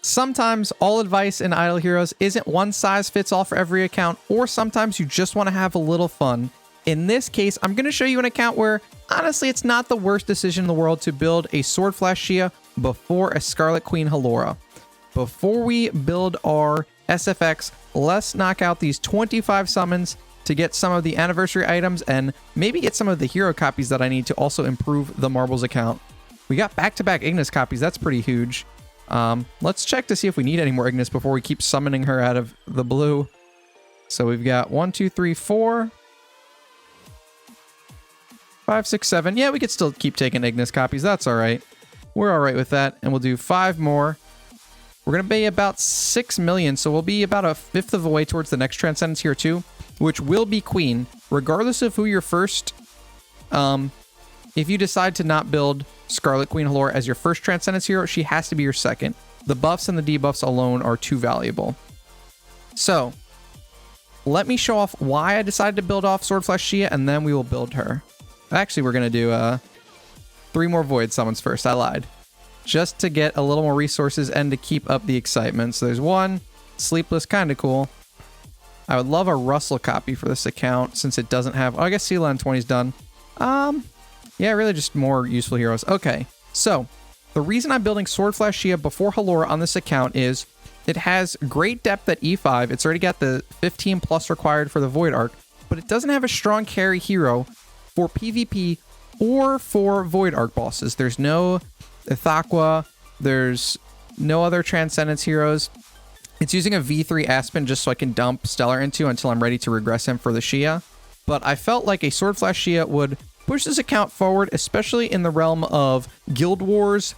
Sometimes all advice in Idle Heroes isn't one size fits all for every account, or sometimes you just want to have a little fun. In this case, I'm going to show you an account where, honestly, it's not the worst decision in the world to build a Sword Flash Xia before a Scarlet Queen Halora. Before we build our SFX, let's knock out these 25 summons to get some of the anniversary items and maybe get some of the hero copies that I need to also improve the Marbles account. We got back-to-back Ignis copies. That's pretty huge. Let's check to see if we need any more Ignis before we keep summoning her out of the blue. So we've got 1, 2, 3, 4, 5, 6, 7. Yeah, we could still keep taking Ignis copies. That's all right. We're all right with that. And we'll do 5 more. We're going to be about 6 million, so we'll be about a fifth of the way towards the next Transcendence here too, which will be Queen. Regardless of who you're first, if you decide to not build Scarlet Queen Halora as your first Transcendence hero, she has to be your second. The buffs and the debuffs alone are too valuable. So, let me show off why I decided to build off Sword Flash Xia, and then we will build her. Actually, we're going to do 3 more Void Summons first. I lied. Just to get a little more resources and to keep up the excitement. So there's 1. Sleepless, kind of cool. I would love a Russell copy for this account since it doesn't have... Oh, I guess Sea Land 20 is done. Yeah, really just more useful heroes. Okay, so the reason I'm building Sword Flash Xia before Halora on this account is it has great depth at E5. It's already got the 15 plus required for the Void Arc, but it doesn't have a strong carry hero for PvP or for Void Arc bosses. There's no Ithaqua, there's no other Transcendence heroes. It's using a V3 Aspen just so I can dump Stellar into until I'm ready to regress him for the Xia. But I felt like a Sword Flash Xia would push this account forward, especially in the realm of Guild Wars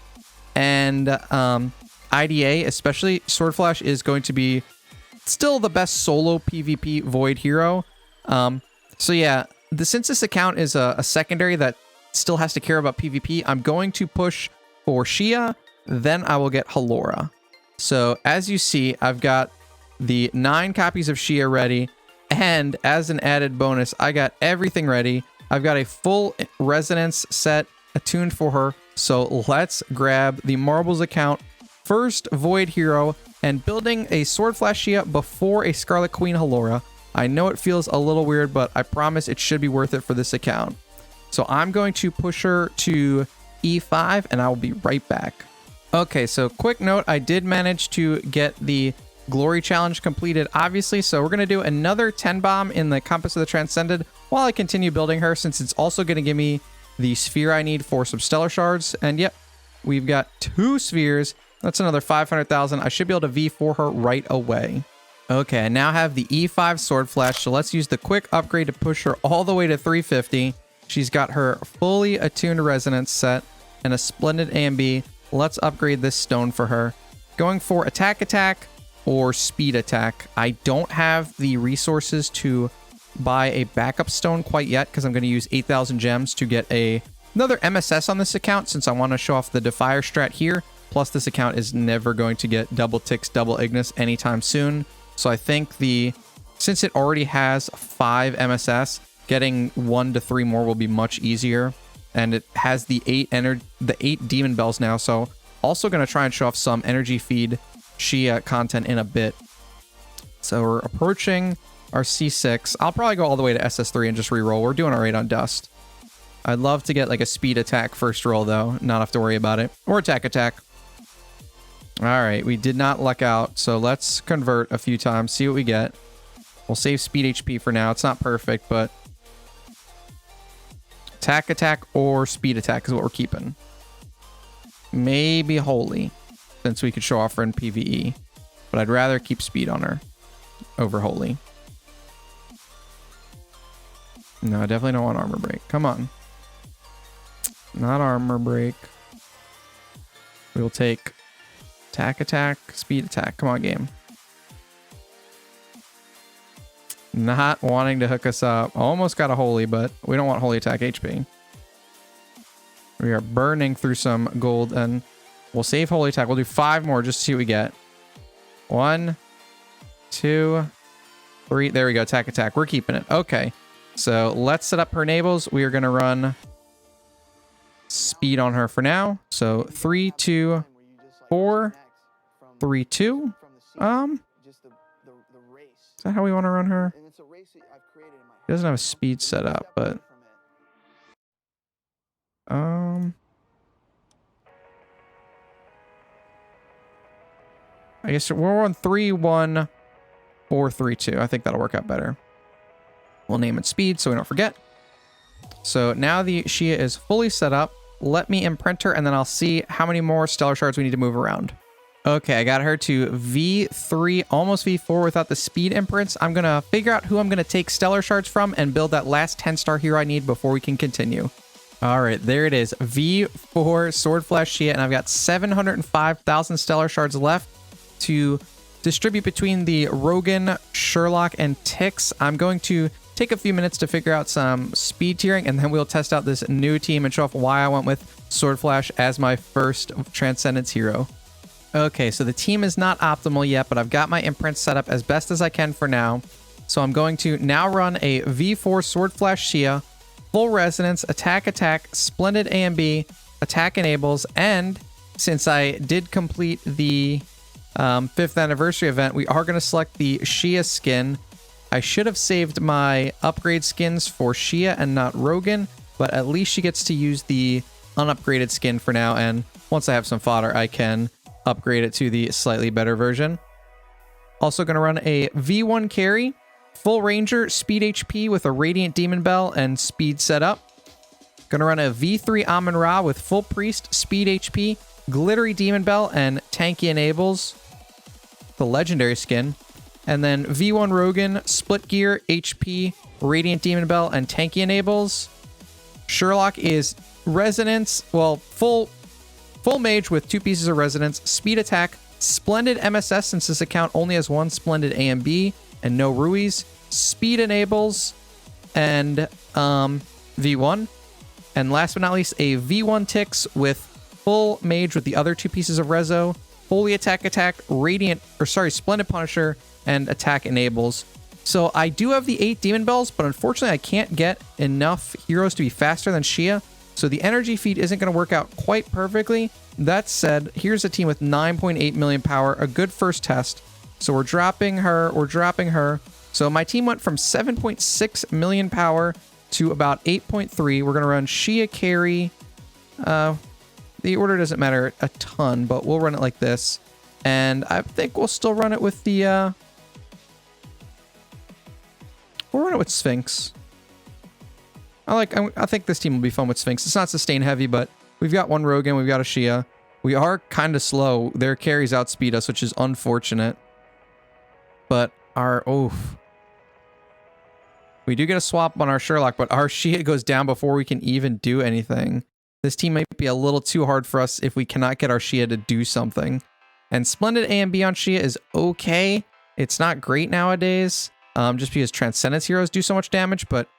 and IDA. Especially Sword Flash is going to be still the best solo PvP Void hero. So yeah, since this account is a secondary that still has to care about PvP, I'm going to push for Xia, then I will get Halora. So as you see, I've got the 9 copies of Xia ready, and as an added bonus, I got everything ready. I've got a full resonance set attuned for her. So let's grab the Marbles account, first Void hero, and building a Sword Flash Xia before a Scarlet Queen Halora. I know it feels a little weird, but I promise it should be worth it for this account. So I'm going to push her to E5 and I will be right back. Okay, so quick note, I did manage to get the Glory Challenge completed, obviously, so we're going to do another 10 bomb in the Compass of the Transcended while I continue building her, since it's also going to give me the sphere I need for some Stellar Shards. And yep, we've got 2 spheres. That's another 500,000. I should be able to V4 her right away. Okay, I now have the E5 Sword Flash, so let's use the quick upgrade to push her all the way to 350. She's got her fully attuned resonance set and a splendid AMB. Let's upgrade this stone for her. Going for attack or speed attack. I don't have the resources to buy a backup stone quite yet because I'm going to use 8,000 gems to get another MSS on this account since I want to show off the Defier strat here. Plus, this account is never going to get double ticks, double Ignis anytime soon. So I think since it already has 5 MSS, getting 1 to 3 more will be much easier. And it has the 8 demon bells now, so also going to try and show off some energy feed Xia content in a bit. So we're approaching our C6. I'll probably go all the way to SS3 and just reroll. We're doing all right on Dust. I'd love to get like a speed attack first roll though, not have to worry about it. Or attack. All right, we did not luck out, so let's convert a few times, see what we get. We'll save speed HP for now. It's not perfect, but attack or speed attack is what we're keeping. Maybe Holy, since we could show off her in PvE. But I'd rather keep speed on her over Holy. No, I definitely don't want armor break. Come on. Not armor break. We'll take attack, speed attack. Come on, game. Not wanting to hook us up. Almost got a Holy, but we don't want Holy attack HP. We are burning through some gold, and we'll save Holy attack. We'll do 5 more just to see what we get. 1, 2, 3. There we go. Attack. We're keeping it. Okay. So let's set up her enables. We are going to run speed on her for now. So 3, 2, 4. 3-2. Is that how we want to run her? She doesn't have a speed set up, but I guess we're on 3-1 or 3-2. I think that'll work out better. We'll name it speed so we don't forget. So now the Xia is fully set up. Let me imprint her and then I'll see how many more stellar shards we need to move around. Okay, I got her to V3, almost V4 without the speed imprints. I'm going to figure out who I'm going to take stellar shards from and build that last 10-star hero I need before we can continue. All right, there it is. V4 Sword Flash Xia, and I've got 705,000 stellar shards left to distribute between the Rogan, Sherlock, and Tix. I'm going to take a few minutes to figure out some speed tiering, and then we'll test out this new team and show off why I went with Sword Flash as my first Transcendence hero. Okay, so the team is not optimal yet, but I've got my imprints set up as best as I can for now. So I'm going to now run a V4 Sword Flash Xia, full resonance, attack, splendid A and B, attack enables, and since I did complete the 5th anniversary event, we are going to select the Xia skin. I should have saved my upgrade skins for Xia and not Rogan, but at least she gets to use the unupgraded skin for now, and once I have some fodder, I can upgrade it to the slightly better version. Also going to run a V1 carry, full ranger, speed HP with a radiant demon bell and speed setup. Going to run a V3 Amun Ra with full priest, speed HP, glittery demon bell, and tanky enables, the legendary skin. And then V1 Rogan, split gear, HP, radiant demon bell, and tanky enables. Sherlock is resonance, well, full mage with 2 pieces of resonance, speed attack, splendid MSS since this account only has 1 splendid A and B and no Ruiz, speed enables, and V1. And last but not least, a V1 Tix with full mage with the other 2 pieces of reso, holy attack, splendid punisher, and attack enables. So I do have the 8 demon bells, but unfortunately I can't get enough heroes to be faster than Xia. So the energy feed isn't going to work out quite perfectly. That said, here's a team with 9.8 million power, a good first test. So we're dropping her. So my team went from 7.6 million power to about 8.3. We're going to run Xia carry. The order doesn't matter a ton, but we'll run it like this. And I think we'll still run it with the... we'll run it with Sphinx. I think this team will be fun with Sphinx. It's not sustain heavy, but we've got 1 Rogan, we've got a Xia. We are kind of slow. Their carries outspeed us, which is unfortunate. But we do get a swap on our Sherlock, but our Xia goes down before we can even do anything. This team might be a little too hard for us if we cannot get our Xia to do something. And splendid A and B on Xia is okay. It's not great nowadays, just because Transcendence heroes do so much damage, but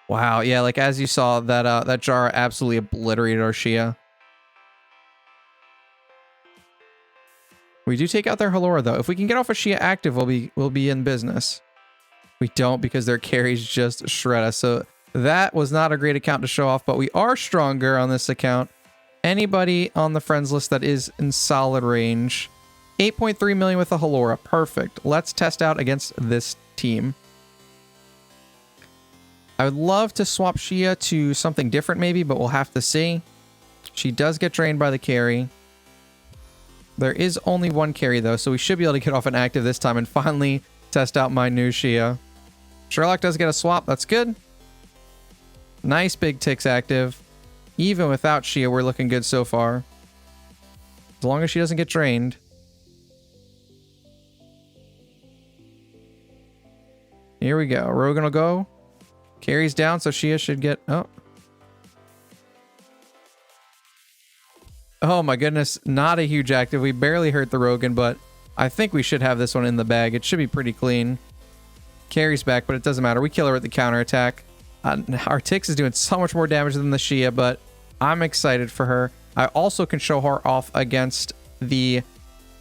wow, yeah, like as you saw, that Jara absolutely obliterated our Xia. We do take out their Halora though. If we can get off a Xia active, we'll be in business. We don't because their carries just shred us. So that was not a great account to show off, but we are stronger on this account. Anybody on the friends list that is in solid range. 8.3 million with a Halora. Perfect. Let's test out against this team. I would love to swap Xia to something different maybe, but we'll have to see. She does get drained by the carry. There is only 1 carry though, so we should be able to get off an active this time and finally test out my new Xia. Sherlock does get a swap. That's good. Nice big Tix active. Even without Xia, we're looking good so far. As long as she doesn't get drained. Here we go. Rogan will go. Carries down, so Xia should get... Oh my goodness. Not a huge active. We barely hurt the Rogan, but I think we should have this one in the bag. It should be pretty clean. Carries back, but it doesn't matter. We kill her with the counterattack. Our Tix is doing so much more damage than the Xia, but I'm excited for her. I also can show her off against the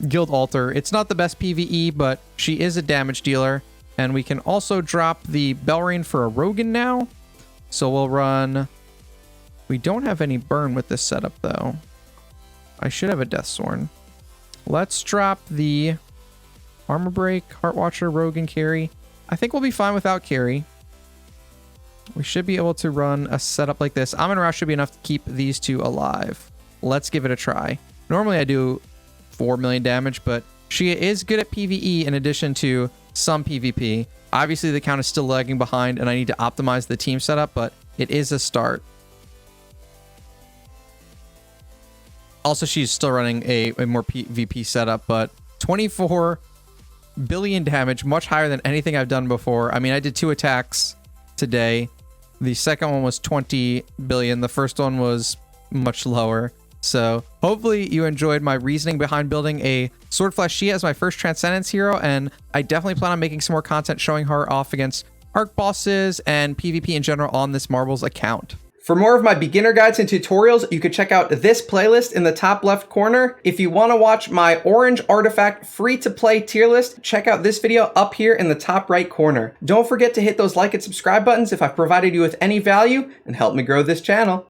Guild Altar. It's not the best PvE, but she is a damage dealer. And we can also drop the Belrain for a Rogan now. So we'll run... We don't have any burn with this setup, though. I should have a Death Sworn. Let's drop the Armor Break, Heart Watcher, Rogue, and Carry. I think we'll be fine without Carry. We should be able to run a setup like this. Amun Ra should be enough to keep these two alive. Let's give it a try. Normally I do 4 million damage, but Xia is good at PvE in addition to some PvP. Obviously the count is still lagging behind and I need to optimize the team setup, but it is a start. Also, she's still running a more PvP setup, but 24 billion damage, much higher than anything I've done before. I mean, I did 2 attacks today. The second one was 20 billion. The first one was much lower. So hopefully you enjoyed my reasoning behind building a Sword Flash Xia as my first Transcendence hero, and I definitely plan on making some more content showing her off against arc bosses and PvP in general on this Marbles account. For more of my beginner guides and tutorials, you can check out this playlist in the top left corner. If you want to watch my Orange Artifact free-to-play tier list, check out this video up here in the top right corner. Don't forget to hit those like and subscribe buttons if I've provided you with any value and help me grow this channel.